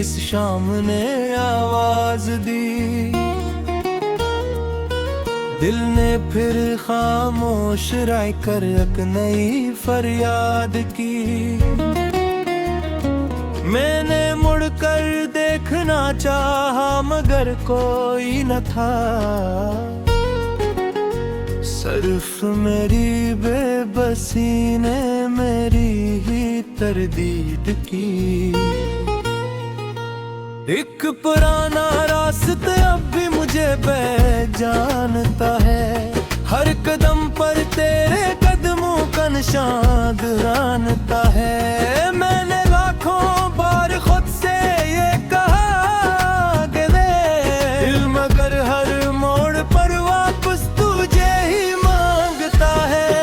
इस शाम ने आवाज दी। दिल ने फिर खामोश राय कर एक नई फरियाद की। मैंने मुड़कर देखना चाहा मगर कोई न था। सिर्फ मेरी बेबसी ने मेरी ही तरदीद की। एक पुराना रास्ता अब भी मुझे पहचानता है। हर कदम पर तेरे कदमों का निशान दरानता है। मैंने लाखों बार खुद से ये कहा कि दिल मगर हर मोड़ पर वापस तुझे ही मांगता है।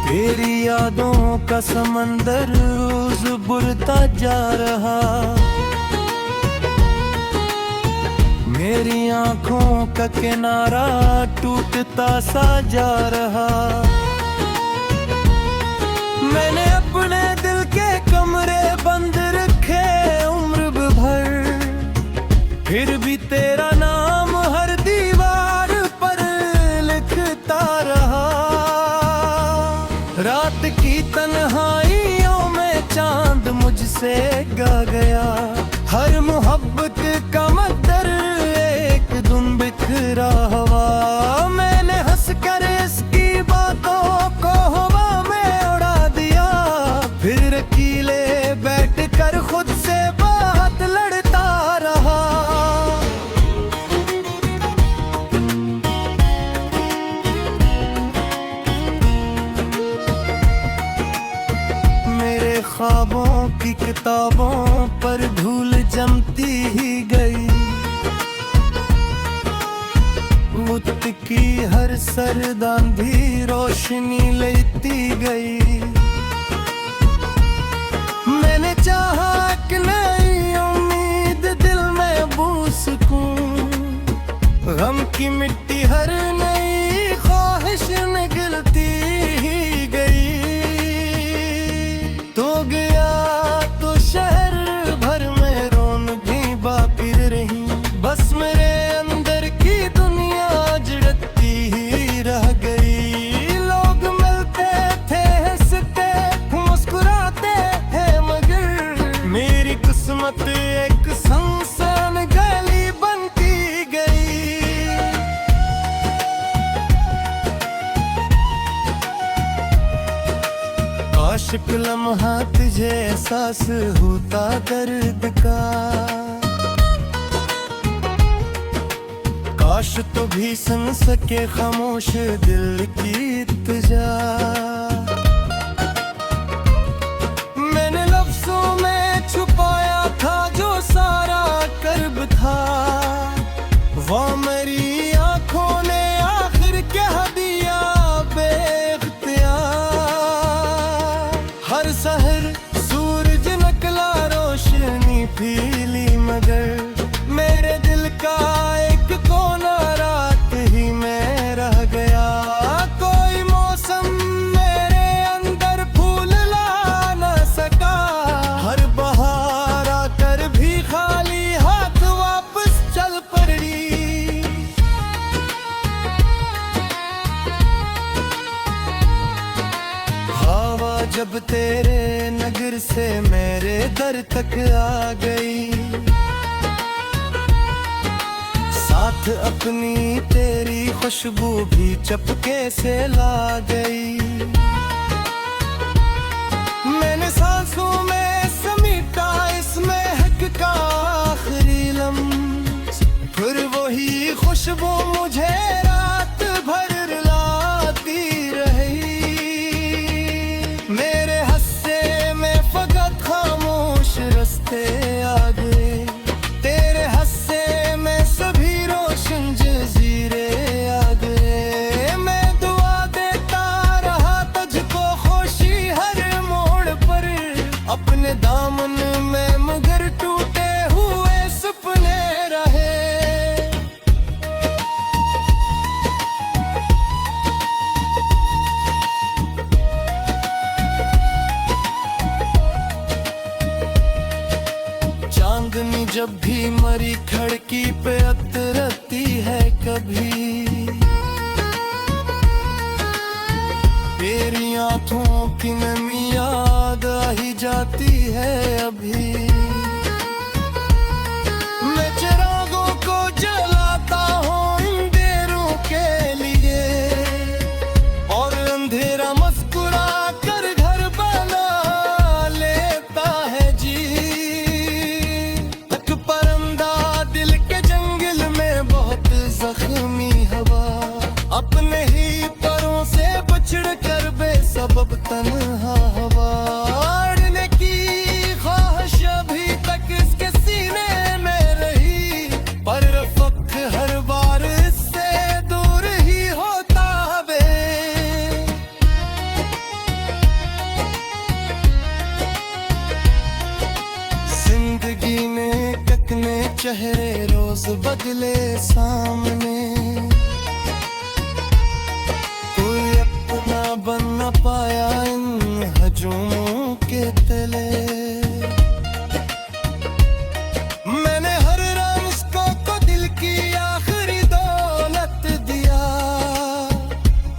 तेरी यादों का समंदर रोज बुरता जा रहा। मेरी आंखों का किनारा टूटता सा जा रहा। मैंने अपने दिल के कमरे बंद रखे उम्र भर, फिर भी तेरा नाम हर दीवार पर लिखता रहा। रात की तन्हाइयों में चांद मुझसे गा गया। हर मोहब्बत का मकदर एक धुन बिखरा हुआ। मैंने हंसकर इसकी बातों को हवा में उड़ा दिया। फिर अकेले बैठकर खुद से बात लड़ता रहा। ख्वाबों की किताबों पर धूल जमती ही गई। मुझ की हर सरदान भी रोशनी लेती गई। मैंने चाहा कि नई उम्मीद दिल में बू सकूं। गम की मिट्टी हर नई ख्वाहिश निगलती ही गई। तो गया तो शहर भर में रौनकें बाकी रही। बस मेरे अंदर की दुनिया जड़ती ही रह गई। लोग मिलते थे हंसते मुस्कुराते हैं मगर मेरी किस्मत एक सुनसान गली बनती गई। आशिक लम्हा तुझे एहसास होता दर्द का। काश तो भी सुन सके खामोश दिल की इल्तिजा। मैंने लफ्जों में छुपाया था जो सारा कर्ब था। वो मेरी आंखों ने आखिर कह दिया बेख्तियार। हर सहर सूरज नकला रोशनी फीली मगर मेरे दिल का एक कोना रात ही में रह गया। कोई मौसम मेरे अंदर फूल ला न सका। हर बहार आकर भी खाली हाथ वापस चल पड़ी। हवा जब तेरे नगर से मेरे दर तक आ गई। साथ अपनी तेरी खुशबू भी चपके से ला गई। मैंने सांसों में समेटा इस महक का आखिरी लम्हा। फिर वही खुशबू मुझे रात भर रुलाती रही। मेरे हस्से में फकत खामोश रास्ते आ गए। तेरे हस्से में सभी रोशन जजीरे आ गए। मैं दुआ देता रहा तुझको खुशी हर मोड़ पर। अपने दामन में मगर टूटे हुए सपने रहे। तन्हा हवा, उड़ने की ख्वाहिश अभी तक इसके सीने में रही, पर रफ़्क हर बार इससे दूर ही होता बे। जिंदगी ने कितने चेहरे रोज बदले सामने, बन न पाया इन हजूमों के तले। मैंने हर राज को दिल की आखिरी दौलत दिया,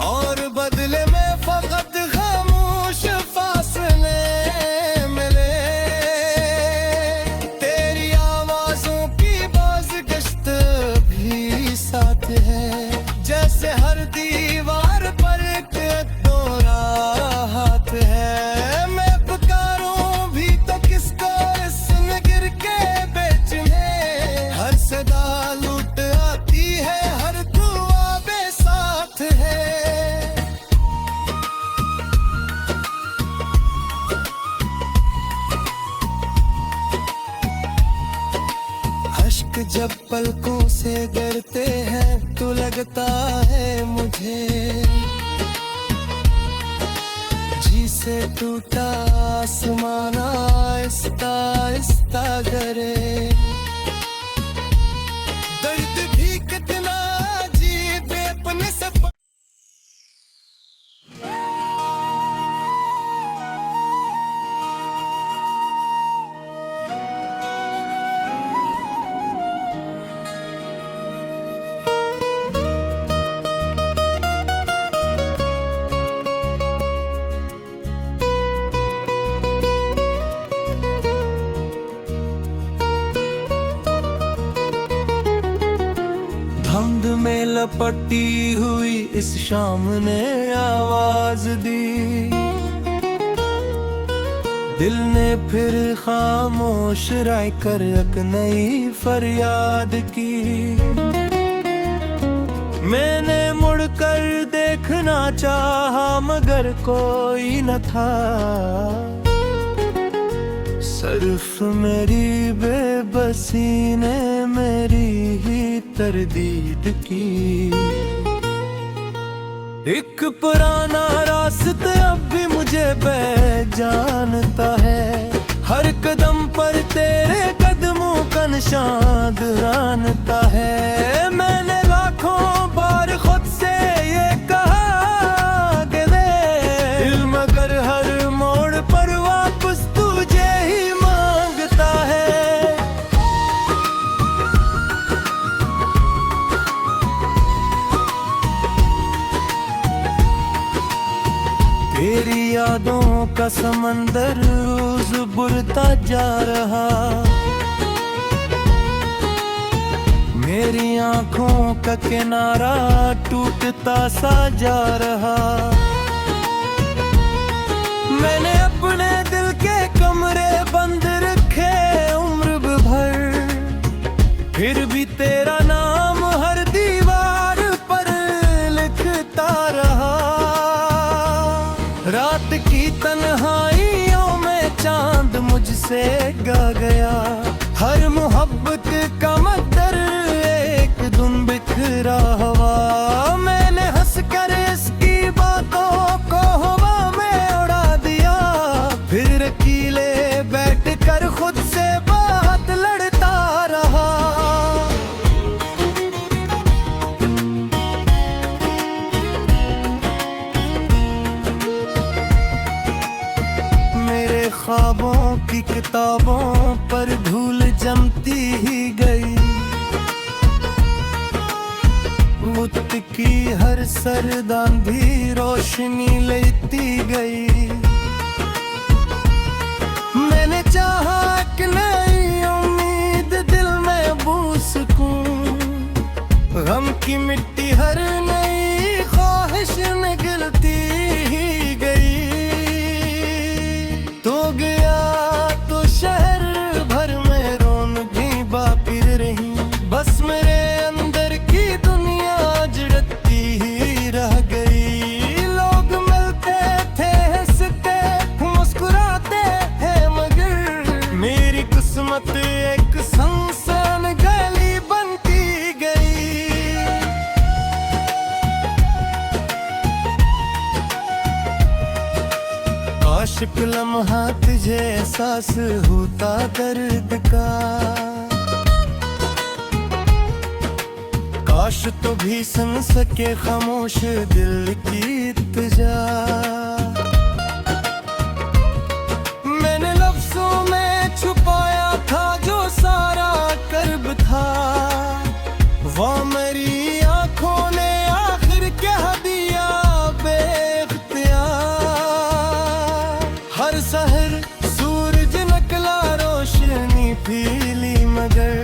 और बदले में फकत खामोश फासले मिले। तेरी आवाजों की बाज़गश्त भी साथ है, जैसे हर दीवार पर हाथ है। मैं पुकारूं भी तो किसको इसमें गिर के बेचने, हर सदा लूट आती है, हर दुआ बेसाथ है। अश्क जब पलकों से गिरते हैं तो लगता है मुझे से टूटा आसमान आहिस्ता आहिस्ता करे। दर्द भी कितना अजीब है अपने से। धुंध में लपटी हुई इस शाम ने आवाज दी, दिल ने फिर खामोश रह कर एक नई फरियाद की। मैंने मुड़कर देखना चाहा मगर कोई न था, सिर्फ मेरी बेबसी ने मेरी ही तरदीद की। एक पुराना रास्ता अब भी मुझे पहचानता है, हर कदम पर तेरे कदमों का निशान दुहराता है। मैंने लाखों बार खुद से ये कहा कि दिल मगर हर मोड़ पर वापस तुझे ही मांगता है। तेरी यादों का समंदर रोज बुरता जा रहा, मेरी आंखों का किनारा टूटता सा जा रहा। मैंने अपने दिल के कमरे बंद रखे उम्र भर, फिर भी तेरा नाम हर दीवार पर लिखता रहा। रात की तन्हाइयों में चांद मुझसे गा गया, हर मोहब्बत का मकदर एक धुन बिखरा हुआ। मैंने हंसकर इसकी बातों को हवा में उड़ा दिया, फिर अकेले बैठ कर खुद से बात लड़ता रहा। ख्वाबों की किताबों पर धूल जमती ही गई, वक्त की हर सरदान भी रोशनी लेती गई। मैंने चाहा कि नई उम्मीद दिल में बू सकूं, गम की मिट्टी हर नई ख्वाहिश निगलती ही गई। तो गया तो शहर भर में रौनकें बाकी रही, बस मेरे अंदर की दुनिया जड़ती ही रह गई। लोग मिलते थे हंस आशिक लम्हा तुझे एहसास होता दर्द का, काश तो भी सुन सके खामोश दिल की इल्तिजा। मैंने लफ्जों में छुपाया था जो सारा कर्ब था, वो मेरी आंखों ने आखिर कह दिया बेख्तियार। हर सहर सूरज निकला रोशनी पीली, मगर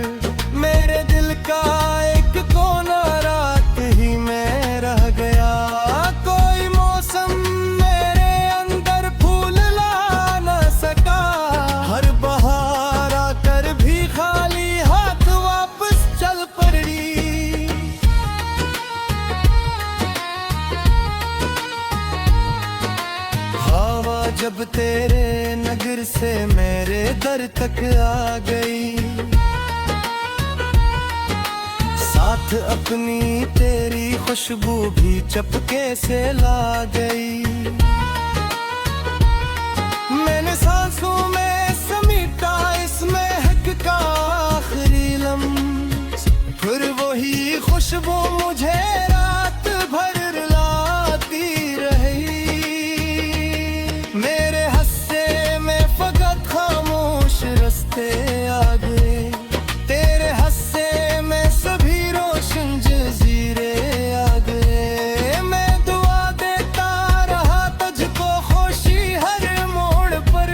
मेरे दिल का एक कोना रात ही में रह गया। कोई मौसम मेरे अंदर फूल ला न सका, हर बहार आकर भी खाली हाथ वापस चल पड़ी। हवा जब तेरे नगर से मेरे दर तक आ गई, साथ अपनी तेरी खुशबू भी चपके से ला गई। मैंने सांसों में समेटा इस महक का आखिरी लम्हा, फिर वही खुशबू मुझे रात भर रुलाती रही। मेरे हस्से में फकत खामोश रास्ते आ गए, तेरे हस्से में सभी रोशन जजीरे आ गए। मैं दुआ देता रहा तुझको खुशी हर मोड़ पर,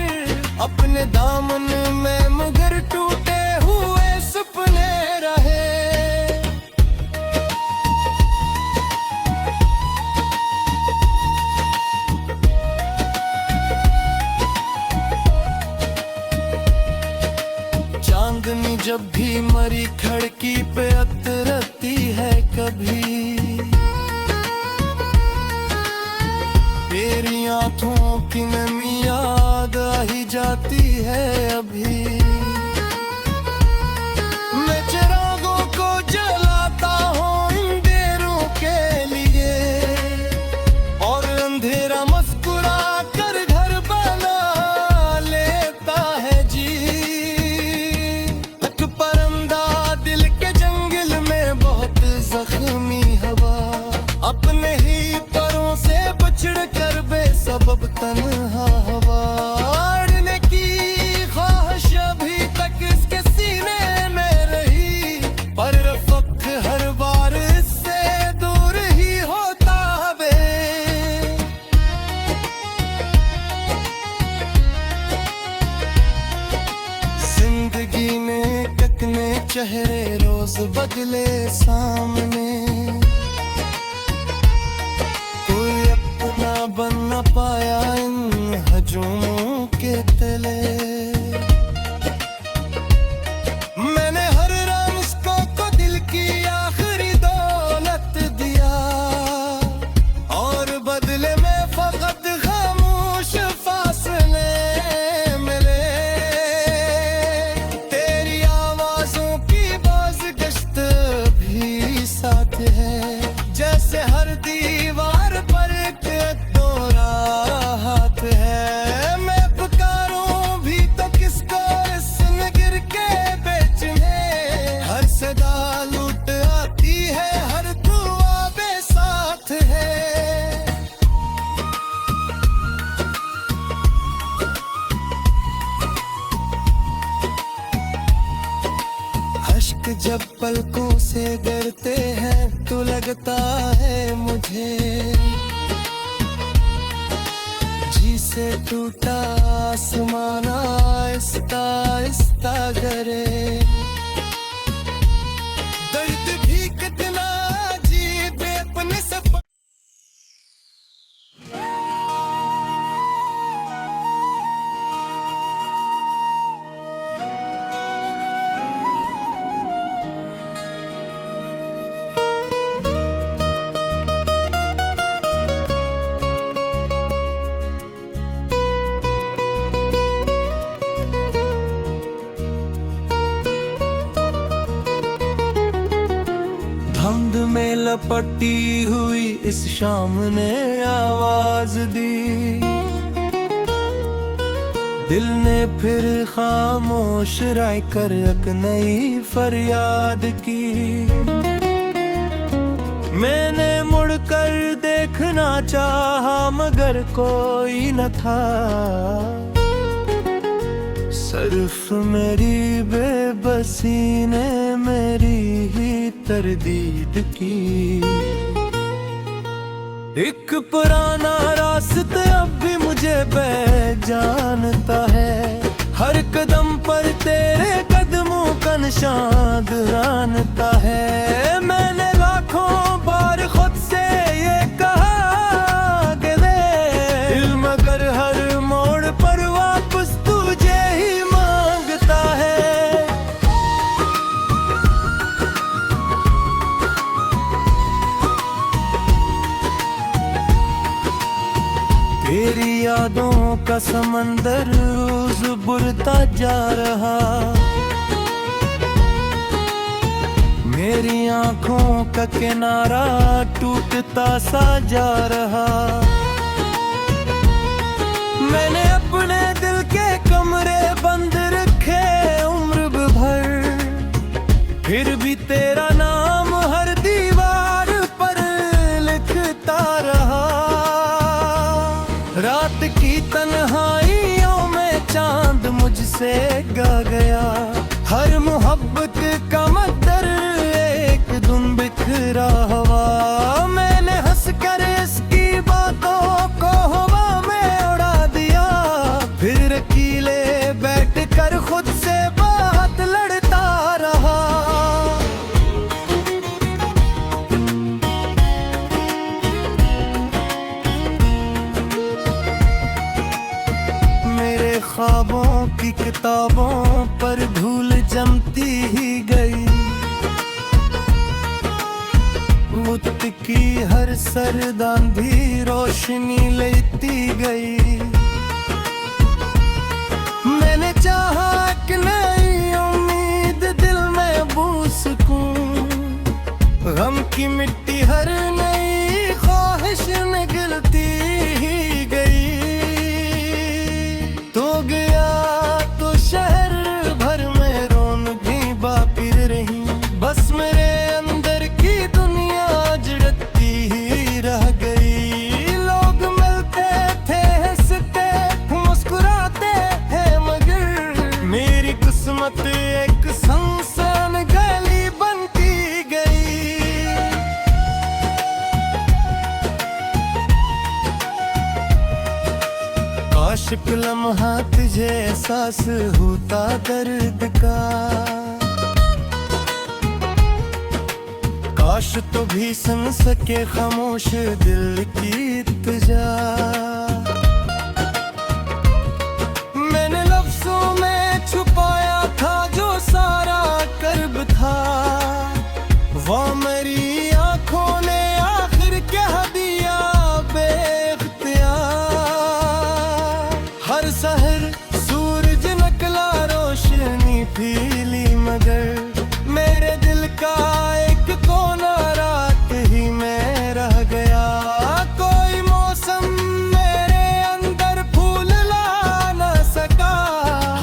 अपने दामन में मगर टूटे हुए सपने रहे। चांदनी जब भी मरी खिड़की पे उतरती है कभी, तेरी आंखों की नमी याद आ ही जाती है अभी। मैं चिरागों को जलाता हूँ अंधेरों के लिए, और अंधेरा मुस्कुरा कर घर बना लेता है जी। एक परंदा दिल के जंगल में बहुत जख्मी हवा, अपने ही परों से बछड़ कर बेसबब तन्हा हवा। अड़ने की ख्वाहिश अभी तक इसके सीने में रही, पर रफ़्क हर बार इससे दूर ही होता बे। जिंदगी में कितने चेहरे रोज बदले सामने, कोई अपना बन न पाया इन हजूमों के तले। मैंने हर राज को दिल की आखिरी दौलत दिया, और बदले में फकत खामोश फासले मिले। तेरी आवाजों की बाज़गश्त भी साथ है, जैसे हर दीवार पर एक दोहरा हाथ है। मैं पुकारूं भी तो किसको इस नगर के बीच में, हर सदा लूट आती है, हर दुआ बेसाथ है। अश्क जब पलकों से गिरते हैं तो लगता है मुझे, जी से टूटा आसमान आहिस्ता आहिस्ता गिरे। दर्द भी कितना अजीब है अपने सपने। धुंध में लपटी हुई इस शाम ने आवाज दी, दिल ने फिर खामोश राय कर एक नई फरियाद की। मैंने मुड़कर देखना चाहा मगर कोई न था, सिर्फ मेरी बेबसी ने मेरी ही तरदीद की। एक पुराना रास्ता अब भी मुझे पहचानता है, हर कदम पर तेरे कदमों का निशान दोहराता है। मैंने लाखों बार खुद से ये कहा कि दिल मगर हर मोड़ पर वापस तुझे ही मांगता है। तेरी यादों का समंदर रोज बुरता जा रहा, मेरी आंखों का किनारा टूटता सा जा रहा। मैंने अपने दिल के कमरे बंद रखे उम्र भर, फिर भी तेरा नाम हर दीवार पर लिखता रहा। रात की तन्हाइयों में चांद मुझसे गा गया, हर मोहब्बत का मकदर एक धुन बिखरा हुआ। मैंने हंसकर इसकी बातों को हवा में उड़ा दिया, फिर अकेले बैठ कर खुद से बात लड़ता रहा। ख्वाबों की किताबों पर धूल जमती ही गई, वक्त की हर सरदान भी रोशनी लेती गई। मैंने चाहा कि नई उम्मीद दिल में बू सकूं, गम की मिट्टी हर नई ख्वाहिश निगलती ही गई। तो गया तो शहर भर में रौनकें बाकी रही, बस मेरे अंदर की दुनिया जड़ती ही रह गई। लोग मिलते थे हंसते मुस्कुराते हैं मगर मेरी किस्मत एक सुनसान गली बनती गई। काश लम्हा तुझे एहसास होता दर्द का, काश तो भी सुन सके खामोश दिल की तुझा। मैंने लफ्जों में छुपाया था जो सारा कर्ब था, वो मेरी आंखों ने आखिर कह दिया बेख्तियार। हर शहर सूरज निकला रोशनी फीली मगर मेरे दिल का एक कोना रात ही में रह गया। कोई मौसम मेरे अंदर फूल ला न सका,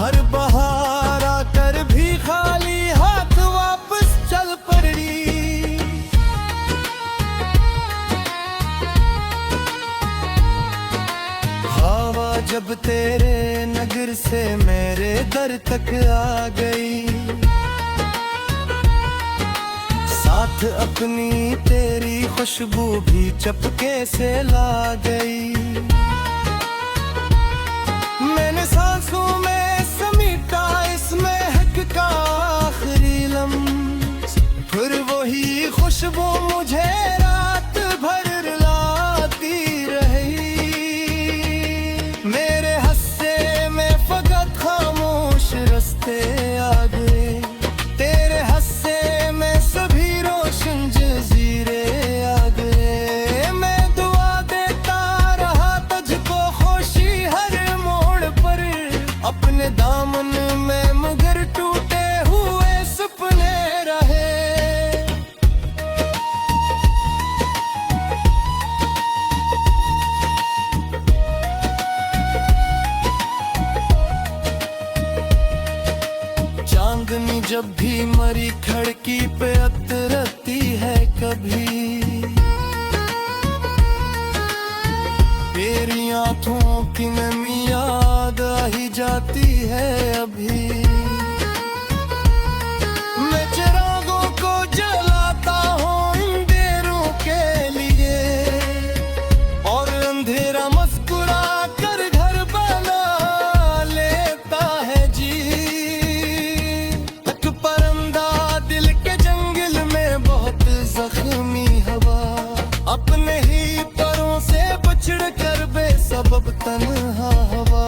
हर बहार आकर भी खाली हाथ वापस चल पड़ी। हवा जब तेरे नगर से मेरे दर तक आ गई, साथ अपनी तेरी खुशबू भी चपके से ला गई। मैंने सांसों में समेटा इस महक का आखिरी लम्हा, फिर वही खुशबू मुझे रात भर रुलाती रही। मेरे हस्से में फकत खामोश रास्ते आ गए, तेरे हस्से में सभी रोशन जजीरे आ गए। मैं दुआ देता रहा तुझको खुशी हर मोड़ पर, अपने दामन में मगर टूटे हुए सपने रहे। की नमी याद आ ही जाती है अभी। मैं चिरागों को जलाता हूँ अंधेरों के लिए, और अंधेरा मुस्कुरा कर घर बना लेता है जी। एक परिंदा दिल के जंगल में बहुत जख्मी हवा, अपने ही परों से बिछड़ कर बेसबब तन्हा हवा।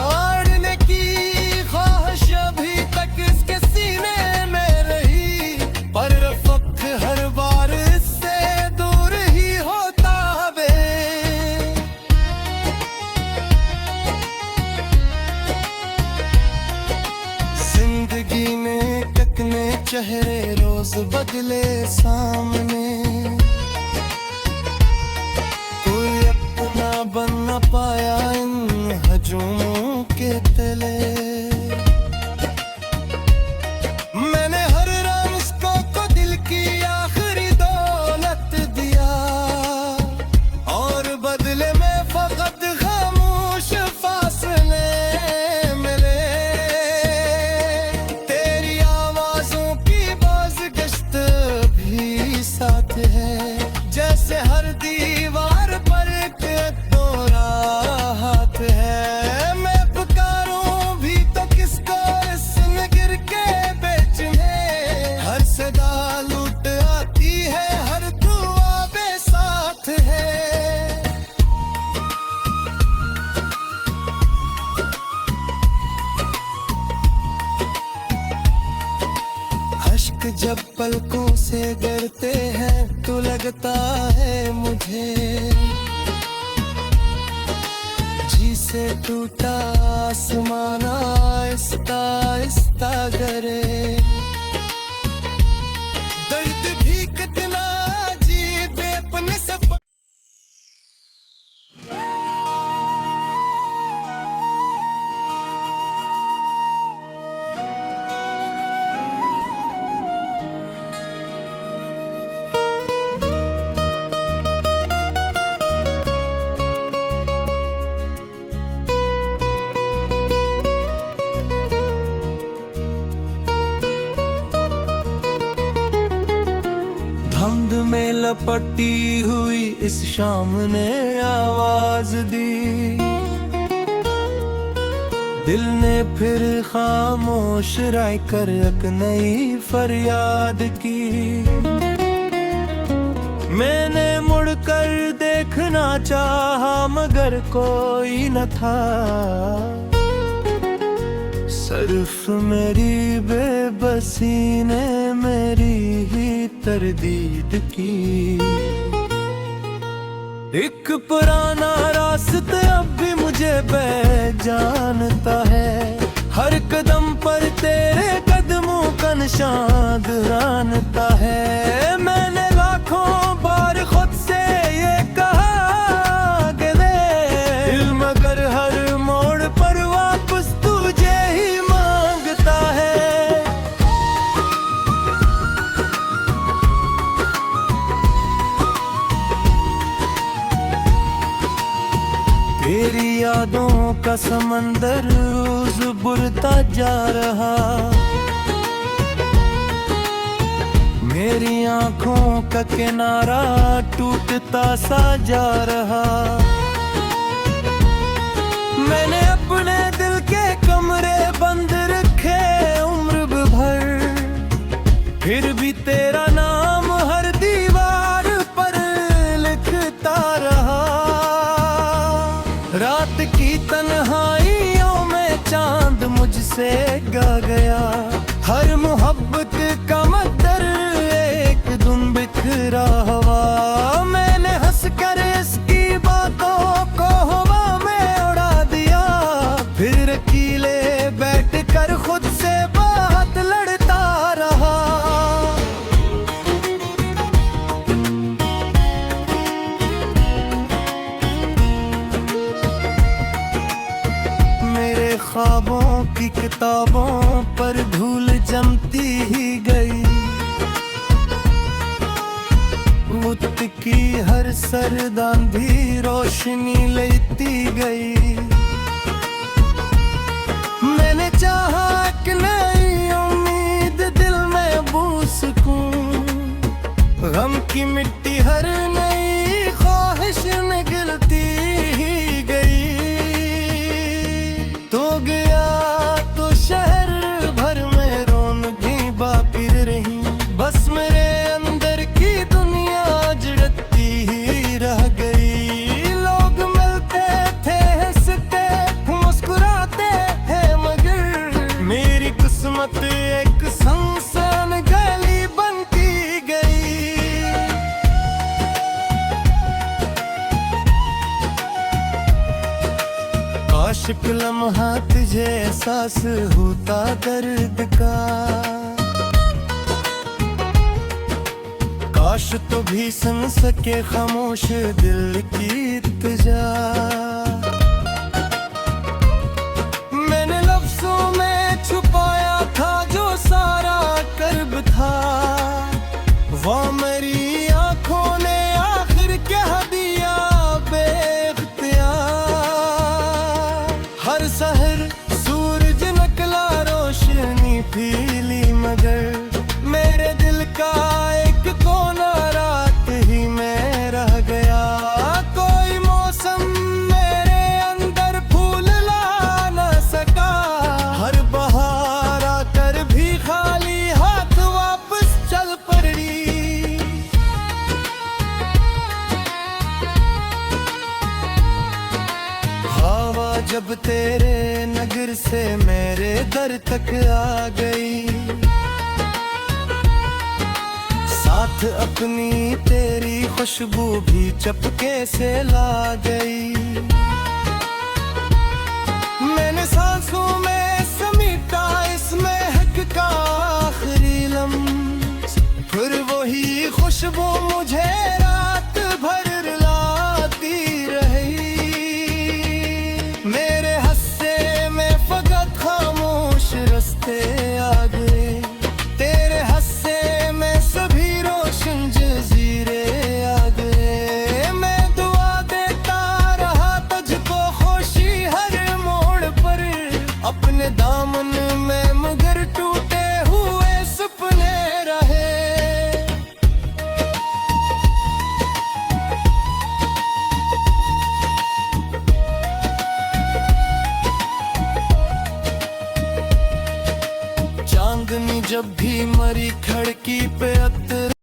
उड़ने की ख्वाहिश अभी तक इसके सीने में रही, पर रफ़्क हर बार इससे दूर ही होता वे। जिंदगी ने टकने चेहरे रोज बदले सामने, बन न पाया इन हजूमों के तले। मैंने हर रास्ते को दिल की आखिरी दौलत दिया, और बदले में फकत खामोश फासले मिले। तेरी आवाजों की बाज़गश्त भी साथ है, जैसे हर दीवार पर है। मैं पुकारूं भी तो किसको इसमें गिर के बेचने, हर सदा लूट आती है, हर दुआ बेसाथ है। अश्क जब पलकों से गिरते हैं तो लगता है मुझे से टूटा आसमान आहिस्ता आहिस्ता गिरे। दर्द भी कितना अजीब है अपने से। धुंध में लपटी हुई इस शाम ने आवाज दी, दिल ने फिर खामोश रह कर एक नई फरियाद की। मैंने मुड़कर देखना चाहा मगर कोई न था, सिर्फ मेरी बेबसी ने मेरी ही तरदीद की। एक पुराना रास्ता अब भी मुझे पहचानता है, हर कदम पर तेरे कदमों का निशान दुहराता है। मैंने लाखों बार खुद से ये कहा कि दिल मगर हर मोड़ पर वापस तुझे ही मांगता है। तेरी यादों का समंदर रोज बुरता जा रहा, मेरी आंखों का किनारा टूटता सा जा रहा। मैंने अपने दिल के कमरे बंद रखे उम्र भर, फिर भी तेरा नाम हर दीवार पर लिखता रहा। रात की तन्हाइयों में चांद मुझसे गा गया, हर मोहब्बत का मकदर एक धुन बिखरा हवा। मैंने हंस कर इसकी बातों को हवा में उड़ा दिया, फिर अकेले बैठ कर खुद से बात लड़ता रहा। ख्वाबों की किताबों पर धूल जमती ही गई, मुझ की हर सरदांधी रोशनी लेती गई। की मिट्टी हर नई ख्वाहिश निकलती ही गई। तो गया तो शहर भर में रौनकें बाकी रही, बस मेरे अंदर की दुनिया जड़ती ही रह गई। लोग मिलते थे, हंसते मुस्कुराते हैं, मगर मेरी किस्मत एक सुनसान गली बनती गई। काश एक लम्हा तुझे एहसास होता दर्द का, काश तो भी सुन सके खामोश दिल की इल्तिजा। मैंने लफ्जों में छुपाया था जो सारा कर्ब था, वो मेरी आंखों ने आखिर कह दिया बेख्तियार। हर सहर सूरज निकला, रोशनी फीली, मगर मेरे दिल का एक कोना रात ही में रह गया। कोई मौसम मेरे अंदर फूल ला न सका, हर बहार आकर भी खाली हाथ वापस चल पड़ी। हवा जब तेरे नगर से मेरे दर तक आ गई, साथ अपनी तेरी खुशबू भी चपके से ला गई। मैंने सांसों में समेटा इस महक का आखिरी लम्हा, फिर वही खुशबू मुझे रात भर रुलाती रही। मेरे हस्से में फकत खामोश रास्ते आ गए, तेरे हस्से में सभी रोशन जजीरे आ गए। मैं दुआ देता रहा तुझको खुशी हर मोड़ पर, अपने दामन में मगर टूटे हुए सपने रहे। चांदनी जब भी मरी खिड़की पे